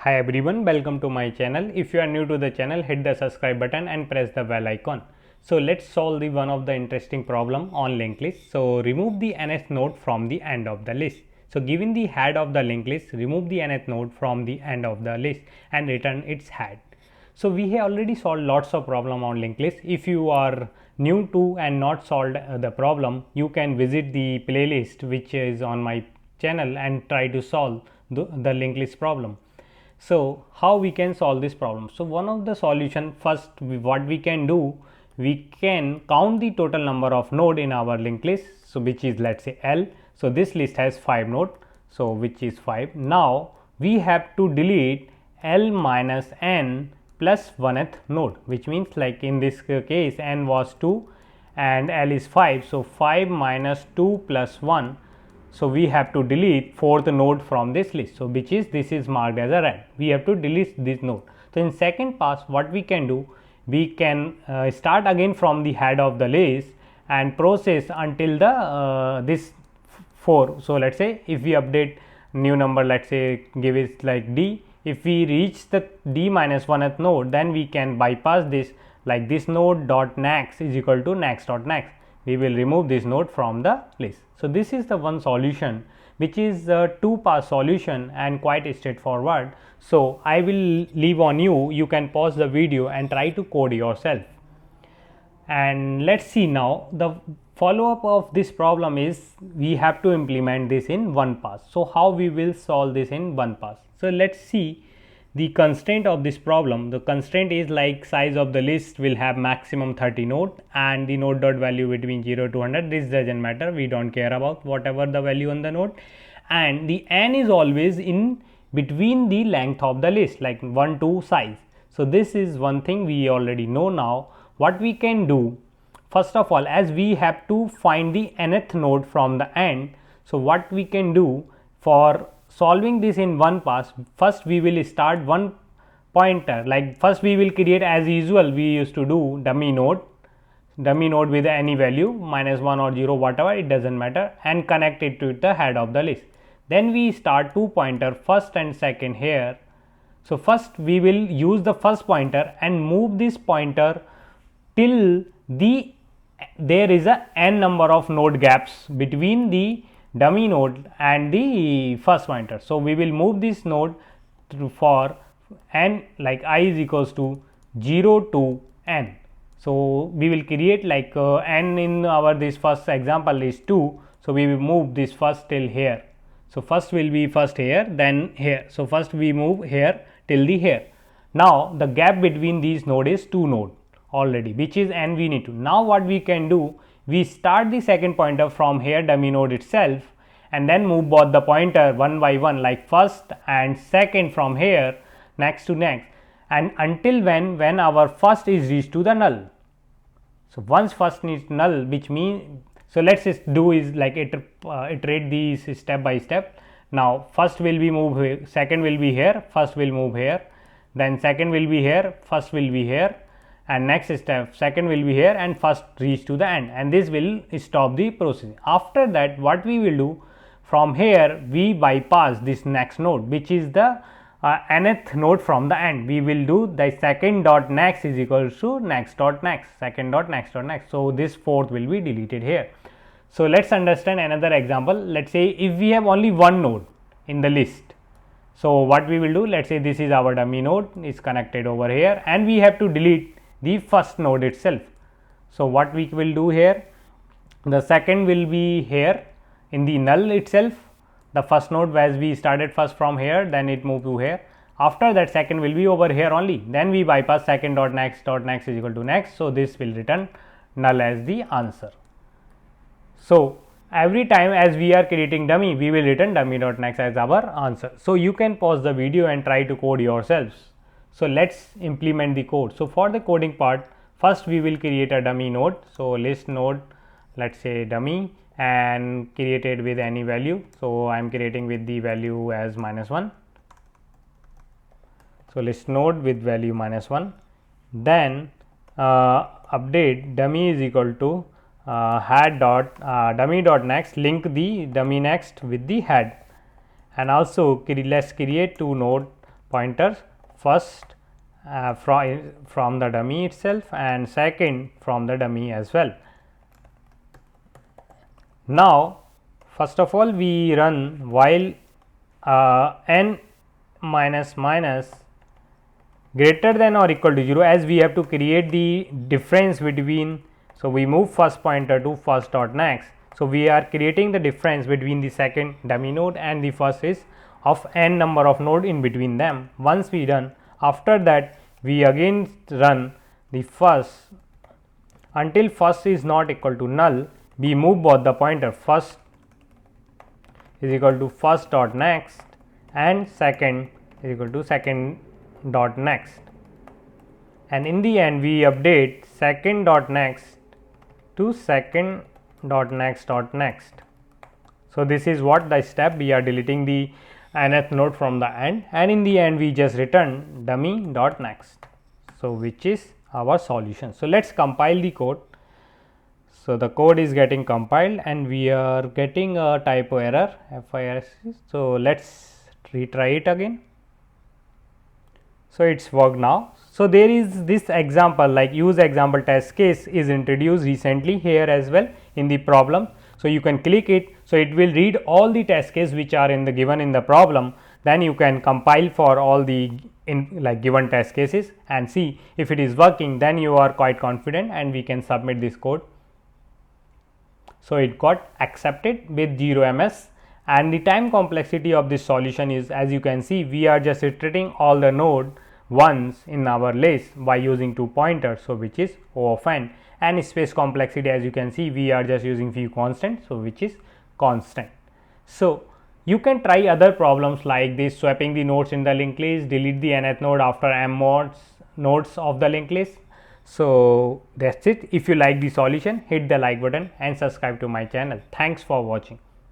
Hi everyone, welcome to my channel. If you are new to the channel, hit the subscribe button and press the bell icon. So let's solve one of the interesting problem on linked list. So remove the nth node from the end of the list. So given the head of the linked list, remove the nth node from the end of the list and return its head. So we have already solved lots of problem on linked list. If you are new to and not solved the problem, you can visit the playlist which is on my channel and try to solve the linked list problem. So how we can solve this problem? So one of the solution, first what we can do, we can count the total number of node in our linked list, so which is, let's say, L. So this list has 5 node, so which is 5. Now we have to delete L minus n plus 1th node, which means, like in this case, n was 2 and L is 5, so 5 minus 2 plus 1. So we have to delete 4th node from this list, so which is, this is marked as a red. We have to delete this node. So in second pass, what we can do, we can start again from the head of the list and process until the this 4. So let's say if we update new number, let's say give it like D. If we reach the D minus 1th node, then we can bypass this, like this node dot next is equal to next dot next. We will remove this node from the list. So this is the one solution, which is a 2-pass solution and quite straightforward. So I will leave on you. You can pause the video and try to code yourself. And let's see now, the follow up of this problem is we have to implement this in one pass. So how we will solve this in one pass? So let's see the constraint of this problem. The constraint is like size of the list will have maximum 30 node and the node dot value between 0 to 100. This doesn't matter, we don't care about whatever the value on the node, and the n is always in between the length of the list, like 1 to size. So this is one thing we already know. Now what we can do, first of all, as we have to find the nth node from the end, so what we can do for solving this in one pass, first we will start one pointer, like first we will create, as usual we used to do, dummy node with any value, minus 1 or 0, whatever, it doesn't matter, and connect it to the head of the list. Then we start two pointer, first and second here. So first we will use the first pointer and move this pointer till there is a n number of node gaps between the dummy node and the first pointer. So we will move this node for n, like I is equals to 0 to n. So we will create like n in our this first example is 2. So we will move this first till here. So first will be first here, then here. So first we move here till the here. Now the gap between these node is 2 node already, which is n we need to. Now what we can do, we start the second pointer from here, dummy node itself, and then move both the pointer one by one, like first and second from here next to next, and until when our first is reached to the null. So once first is null, which means, so let's just do is like iterate these step by step. Now first will be move here, second will be here, first will move here, then second will be here, first will be here, and next step second will be here and first reach to the end, and this will stop the process. After that, what we will do, from here we bypass this next node, which is the nth node from the end. We will do the second dot next is equals to next dot next, second dot next dot next. So this fourth will be deleted here. So let's understand another example. Let's say if we have only one node in the list, so what we will do, let's say this is our dummy node, is connected over here, and we have to delete the first node itself. So what we will do here, the second will be here in the null itself, the first node, as we started first from here, then it moved to here. After that, second will be over here only, then we bypass second dot next is equal to next. So this will return null as the answer. So every time as we are creating dummy, we will return dummy dot next as our answer. So you can pause the video and try to code yourselves. So let's implement the code. So for the coding part, first we will create a dummy node. So list node, let's say dummy, and create it with any value. So I am creating with the value as -1. So list node with value -1. Then update dummy is equal to head dot dummy dot next, link the dummy next with the head, and also let's create two node pointers, first from the dummy itself and second from the dummy as well. Now first of all we run while n minus minus greater than or equal to 0, as we have to create the difference between. So we move first pointer to first dot next. So we are creating the difference between the second dummy node and the first is of n number of node in between them. Once we run, after that we again run the first until first is not equal to null. We move both the pointer, first is equal to first dot next and second is equal to second dot next, and in the end we update second dot next to second dot next dot next. So this is what the step we are deleting the nth node from the end, and in the end we just return dummy dot next. So which is our solution. So let's compile the code. So the code is getting compiled and we are getting a typo error FIRC. So let's retry it again. So it's worked now. So there is this example, like use example test case is introduced recently here as well in the problem. So you can click it, so it will read all the test case which are given in the problem. Then you can compile for all the given test cases and see if it is working. Then you are quite confident and we can submit this code. So it got accepted with 0 ms, and the time complexity of this solution is, as you can see, we are just iterating all the node once in our list by using 2 pointers, so which is O of n, and space complexity, as you can see, we are just using few constants, so which is constant. So you can try other problems like this, swapping the nodes in the linked list, delete the nth node after m nodes of the linked list. So that's it. If you like the solution, hit the like button and subscribe to my channel. Thanks for watching.